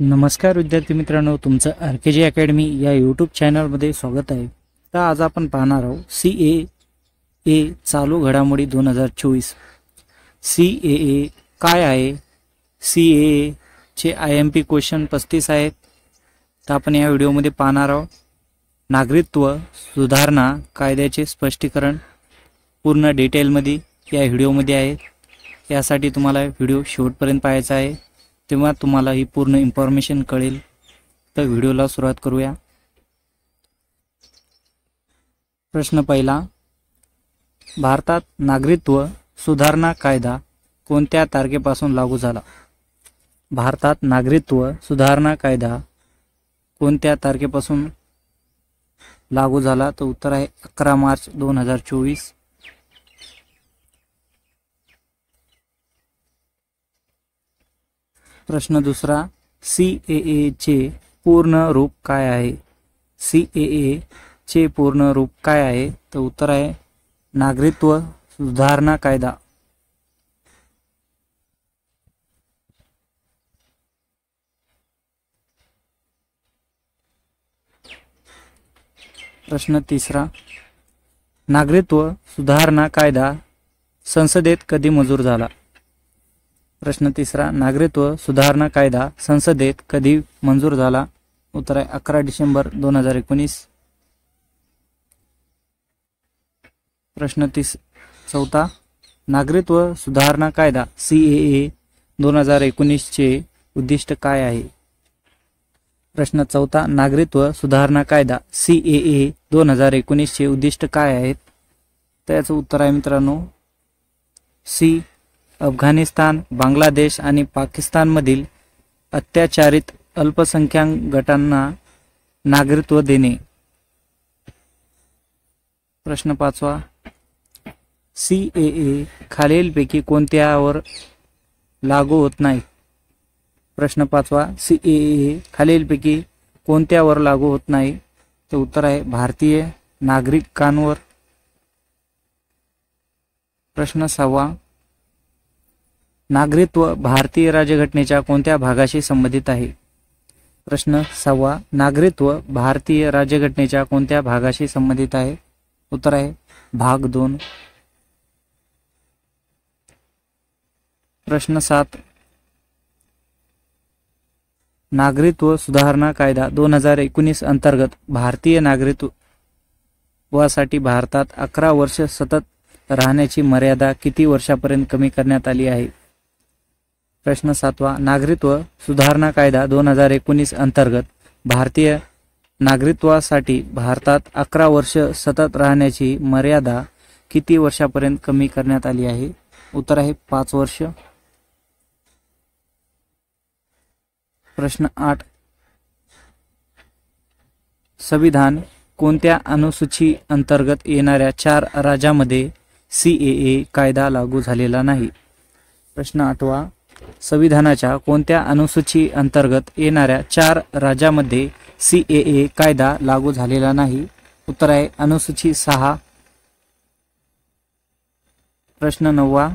नमस्कार विद्यार्थी मित्रांनो, तुमचं आर.के.जी. अकॅडमी या यूट्यूब चॅनलमध्ये स्वागत आहे. तर आज आपण पाहणार आहोत CAA चालू घडामोडी 2024. CAA काय आहे? CAA चे IMP क्वेश्चन 35 आहेत. तर आपण या व्हिडिओमध्ये पाहणार आहोत. नागरिकत्व सुधारणा कायद्याचे स्पष्टीकरण पूर्ण डिटेलमध्ये या व्हिडिओमध्ये आहे. यासाठी तुम्हाला व्हिडिओ शेवटपर्यंत पाहायचा आहे, तेव्हा तुम्हाला ही पूर्ण इन्फॉर्मेशन कळेल. तर व्हिडिओला सुरुवात करूया. प्रश्न पहिला, भारतात नागरिकत्व सुधारणा कायदा कोणत्या तारखेपासून लागू झाला? भारतात नागरिकत्व सुधारणा कायदा कोणत्या तारखेपासून लागू झाला? तर उत्तर आहे 11 मार्च 2024. प्रश्न दुसरा, CAA चे पूर्ण रूप काय आहे? CAA चे पूर्ण रूप काय आहे? तर उत्तर आहे नागरिकत्व सुधारणा कायदा. प्रश्न तिसरा, नागरिकत्व सुधारणा कायदा संसदेत कधी मंजूर झाला? प्रश्न तिसरा, नागरिकत्व सुधारणा कायदा संसदेत कधी मंजूर झाला? उत्तर आहे 11 डिसेंबर 2019. प्रश्न चौथा, नागरिकत्व सुधारणा कायदा CAA 2019 चे उद्दिष्ट काय आहे? प्रश्न चौथा, नागरिकत्व सुधारणा कायदा CAA 2019 चे उद्दिष्ट काय आहेत? तर याचं उत्तर आहे मित्रांनो सी, अफगाणिस्तान, बांगलादेश आणि पाकिस्तानमधील अत्याचारित अल्पसंख्याक गटांना नागरिकत्व देणे. प्रश्न पाचवा, CAA खालीलपैकी कोणत्यावर लागू होत नाही? प्रश्न पाचवा, CAA खालीलपैकी कोणत्यावर लागू होत नाही? तर उत्तर आहे भारतीय नागरिकांवर. प्रश्न सहावा, नागरिकत्व भारतीय राज्यघटनेच्या कोणत्या भागाशी संबंधित आहे? प्रश्न सहावा, नागरिकत्व भारतीय राज्यघटनेच्या कोणत्या भागाशी संबंधित आहे? उत्तर आहे भाग 2. प्रश्न 7, नागरिकत्व सुधारणा कायदा 2019 अंतर्गत भारतीय नागरिकत्वासाठी भारतात 11 वर्ष सतत राहण्याची मर्यादा किती वर्षापर्यंत कमी करण्यात आली आहे? प्रश्न 7वा, नागरिकत्व सुधारणा कायदा 2019 अंतर्गत भारतीय नागरिकत्वासाठी भारतात 11 वर्ष सतत राहण्याची मर्यादा किती वर्षापर्यंत कमी करण्यात आली आहे? उत्तर आहे 5 वर्ष. प्रश्न 8, संविधान कोणत्या अनुसूची अंतर्गत येणाऱ्या 4 राज्यांमध्ये CAA कायदा लागू झालेला नाही? प्रश्न 8वा, संविधानाच्या कोणत्या अनुसूची अंतर्गत येणाऱ्या 4 राज्यांमध्ये CAA कायदा लागू झालेला नाही? उत्तर आहे अनुसूची 6. प्रश्न 9वा,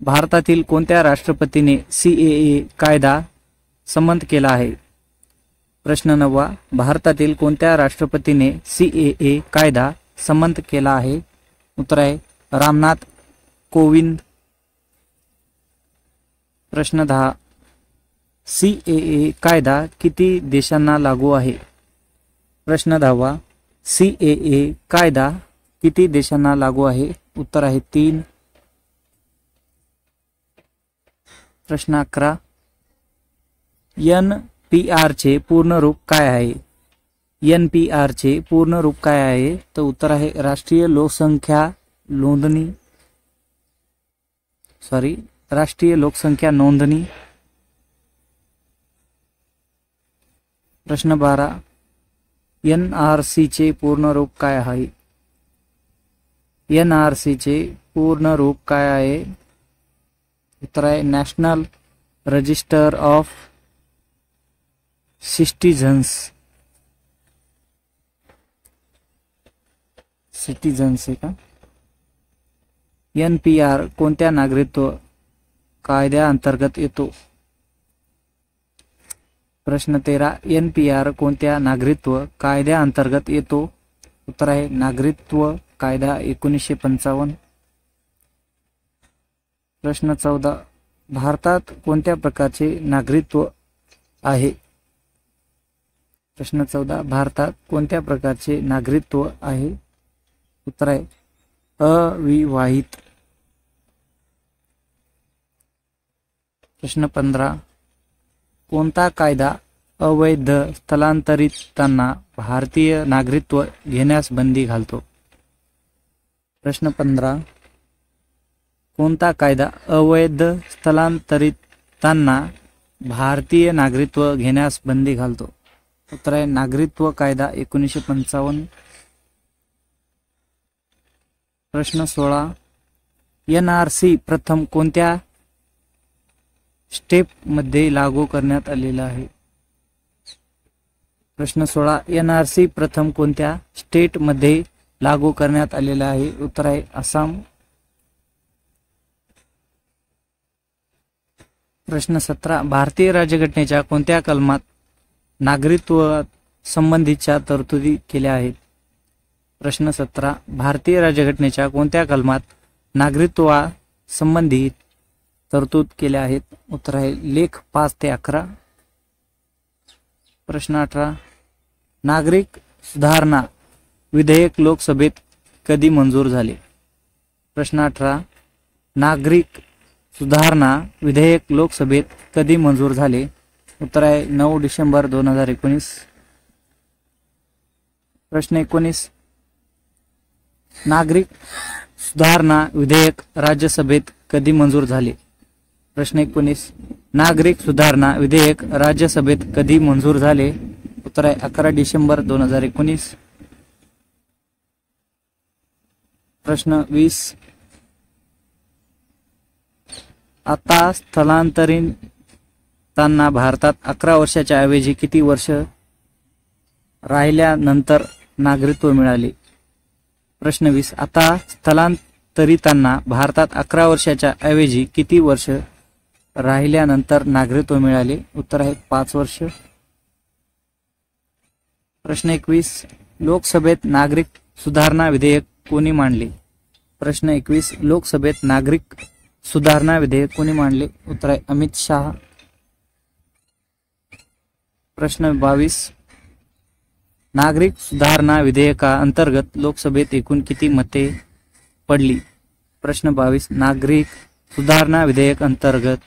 भारतातील कोणत्या राष्ट्रपतीने CAA कायदा संमत केला आहे? प्रश्न 9वा, भारतातील कोणत्या राष्ट्रपतीने CAA कायदा संमत केला आहे? उत्तर आहे रामनाथ कोविंद. प्रश्न 10, CAA कायदा किती देशांना लागू आहे? प्रश्न 10वा, CAA कायदा किती देशांना लागू आहे? उत्तर आहे 3. प्रश्न 11, NPR चे पूर्ण रूप काय आहे? NPR चे पूर्ण रूप काय आहे? तर उत्तर आहे राष्ट्रीय लोकसंख्या नोंदणी. प्रश्न 12, NRC चे पूर्ण रूप काय आहे? NRC चे पूर्ण रूप काय आहे? उत्तर आहे नॅशनल रजिस्टर ऑफ सिटीजन्स. आहे का? NPR कोणत्या नागरिकत्व कायद्याअंतर्गत येतो? प्रश्न 13 NPR कोणत्या नागरिकत्व कायद्याअंतर्गत येतो? उत्तर आहे नागरिकत्व कायदा 1955. प्रश्न 14 भारतात कोणत्या प्रकारचे नागरिकत्व आहे? प्रश्न 14 भारतात कोणत्या प्रकारचे नागरिकत्व आहे? उत्तर आहे अविवाहित. प्रश्न 15 कोणता कायदा अवैध स्थलांतरितांना भारतीय नागरिकत्व घेण्यास बंदी घालतो? प्रश्न 15 कोणता कायदा अवैध स्थलांतरितांना भारतीय नागरिकत्व घेण्यास बंदी घालतो? उत्तर आहे नागरिकत्व कायदा 1955. प्रश्न 16 NRC प्रथम कोणत्या स्टेप मध्ये लागू करण्यात आलेला आहे? प्रश्न 16 NRC प्रथम कोणत्या स्टेट मध्ये लागू करण्यात आलेला आहे? उत्तर आहे आसाम. प्रश्न 17 भारतीय राज्यघटनेच्या कोणत्या कलमात नागरिकत्व संबंधीच्या तरतुदी केल्या आहेत? प्रश्न 17 भारतीय राज्यघटनेच्या कोणत्या कलमात नागरिकत्वा संबंधित तरतूद केल्या आहेत? उत्तर आहे लेख 5 ते 11. प्रश्न 18 नागरिक सुधारणा विधेयक लोकसभेत कधी मंजूर झाले? प्रश्न 18 नागरिक सुधारणा विधेयक लोकसभेत कधी मंजूर झाले? उत्तर आहे 9 डिसेंबर 2019. प्रश्न 19 नागरिक सुधारणा विधेयक राज्यसभेत कधी मंजूर झाले? प्रश्न 19 नागरिक सुधारणा विधेयक राज्यसभेत कधी मंजूर झाले? उत्तर आहे 11 डिसेंबर 2019. प्रश्न 20 आता स्थलांतरितांना भारतात 11 वर्षाच्या ऐवजी किती वर्ष राहिल्यानंतर नागरिकत्व मिळाले? प्रश्न 20 आता स्थलांतरितांना भारतात 11 वर्षाच्या ऐवजी किती वर्ष राहिल्यानंतर नागरिकत्व मिळाले? उत्तर आहे 5 वर्ष. प्रश्न 21 लोकसभेत नागरिक सुधारणा विधेयक कोणी मांडले? प्रश्न 21 लोकसभेत नागरिक सुधारणा विधेयक कोणी मांडले? उत्तर आहे अमित शाह. प्रश्न 22 नागरिक सुधारणा विधेयका अंतर्गत लोकसभेत एकूण किती मते पडली? प्रश्न 22 नागरिक सुधारणा विधेयक अंतर्गत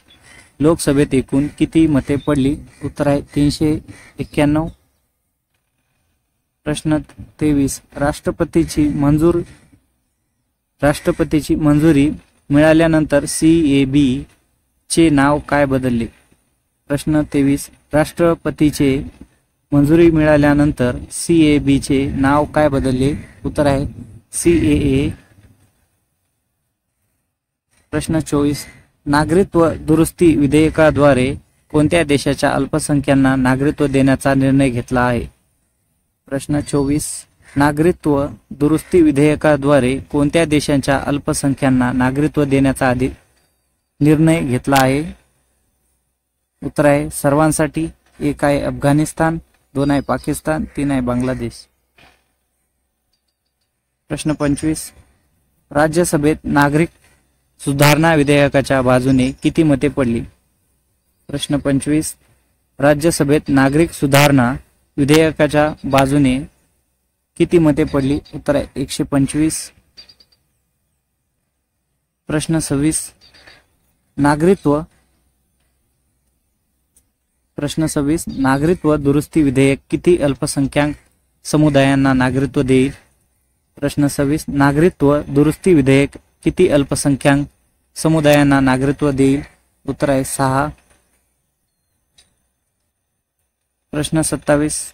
लोकसभेत एकूण किती मते पडली? उत्तर आहे 391. प्रश्न 23 राष्ट्रपतीची मंजुरी मिळाल्यानंतर CAB चे नाव काय बदलले? प्रश्न 23 राष्ट्रपतीचे मंजुरी मिळाल्यानंतर CAB चे नाव काय बदलले? उत्तर आहे CAA. प्रश्न 24 नागरिकत्व दुरुस्ती विधेयकाद्वारे कोणत्या देशाच्या अल्पसंख्यांना नागरिकत्व देण्याचा निर्णय घेतला आहे? प्रश्न 24 नागरिकत्व दुरुस्ती विधेयकाद्वारे कोणत्या देशांच्या अल्पसंख्यांना नागरिकत्व देण्याचा निर्णय घेतला आहे? उत्तर आहे सर्वांसाठी. 1 आहे अफगाणिस्तान, 2 आहे पाकिस्तान, 3 आहे बांगलादेश. प्रश्न 25 राज्यसभेत नागरिक सुधारणा विधेयकाच्या बाजूने किती मते पडली? प्रश्न 25 राज्यसभेत नागरिक सुधारणा विधेयकाच्या बाजूने किती मते पडली? उत्तर आहे 125. प्रश्न 26 नागरिकत्व दुरुस्ती विधेयक किती अल्पसंख्याक समुदायांना नागरिकत्व देईल? प्रश्न 26 नागरिकत्व दुरुस्ती विधेयक किती अल्पसंख्याक समुदायांना नागरिकत्व देईल? उत्तर आहे 6. प्रश्न 27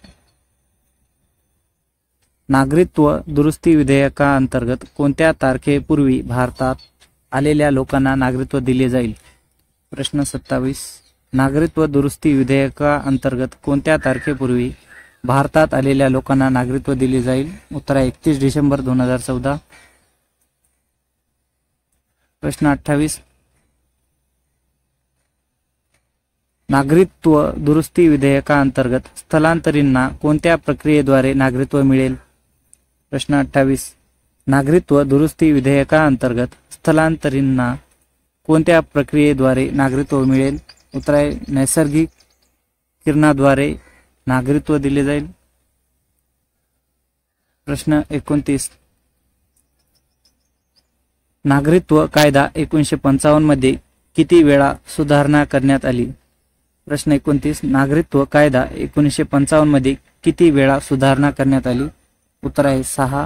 नागरिकत्व दुरुस्ती विधेयकाअंतर्गत कोणत्या तारखेपूर्वी भारतात आलेल्या लोकांना नागरिकत्व दिले जाईल? प्रश्न 27 नागरिकत्व दुरुस्ती विधेयकाअंतर्गत कोणत्या तारखेपूर्वी भारतात आलेल्या लोकांना नागरिकत्व दिले जाईल? उत्तर आहे 31 डिसेंबर 2014. प्रश्न 28 नागरिकत्व दुरुस्ती विधेयकाअंतर्गत स्थलांतरींना कोणत्या प्रक्रियेद्वारे नागरिकत्व मिळेल? प्रश्न 28. नागरिकत्व दुरुस्ती विधेयकाअंतर्गत स्थलांतरींना कोणत्या प्रक्रियेद्वारे नागरिकत्व मिळेल? उत्तर आहे नैसर्गिक किरणाद्वारे नागरिकत्व दिले जाईल. प्रश्न 29. नागरिकत्व कायदा 1955 मध्ये किती वेळा सुधारणा करण्यात आली? प्रश्न 29. नागरिकत्व कायदा 1955 मध्ये किती वेळा सुधारणा करण्यात आली? उत्तर आहे 6.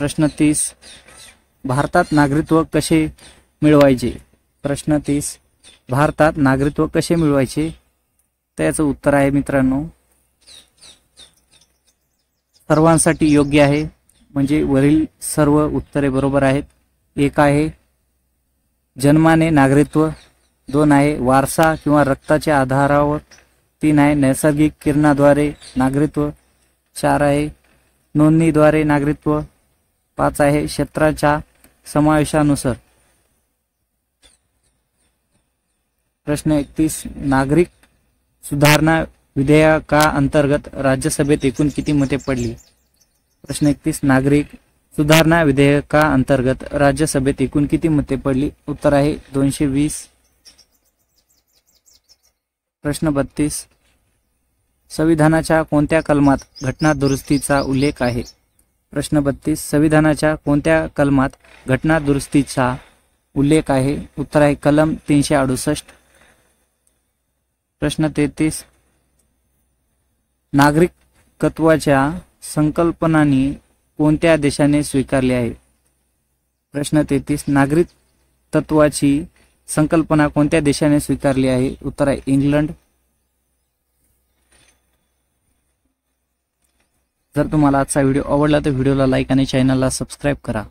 प्रश्न 30. भारतात नागरिकत्व कसे मिळवायचे? प्रश्न 30. भारतात नागरिकत्व कसे मिळवायचे? तर याचं उत्तर आहे मित्रांनो सर्वांसाठी योग्य आहे. म्हणजे वरील सर्व उत्तरे बरोबर आहेत. 1 आहे जन्माने नागरिकत्व, 2 आहे वारसा किंवा रक्ताच्या आधारावर, 3 आहे नैसर्गिक किरणाद्वारे नागरिकत्व, 4 आहे नोंदणीद्वारे नागरिकत्व, 5 आहे क्षेत्राच्या समावेशानुसार. प्रश्न 31. नागरिक सुधारणा विधेयकाअंतर्गत राज्यसभेत एकूण किती मते पडली? प्रश्न 31. नागरिक सुधारणा विधेयकाअंतर्गत राज्यसभेत एकूण किती मते पडली? उत्तर आहे 220. प्रश्न 32. संविधानाच्या कोणत्या कलमात घटना दुरुस्तीचा उल्लेख आहे? प्रश्न 32. संविधानाच्या कोणत्या कलमात घटना दुरुस्तीचा उल्लेख आहे? उत्तर आहे कलम 368. प्रश्न 33. नागरिकत्वाच्या संकल्पनांनी कोणत्या देशाने स्वीकारली आहे? प्रश्न 33. नागरिकत्वाची संकल्पना कोणत्या देशाने स्वीकारली आहे? उत्तर आहे इंग्लंड. जर तुम्हाला आजचा व्हिडिओ आवडला तर व्हिडिओला लाईक आणि चॅनलला सबस्क्राईब करा.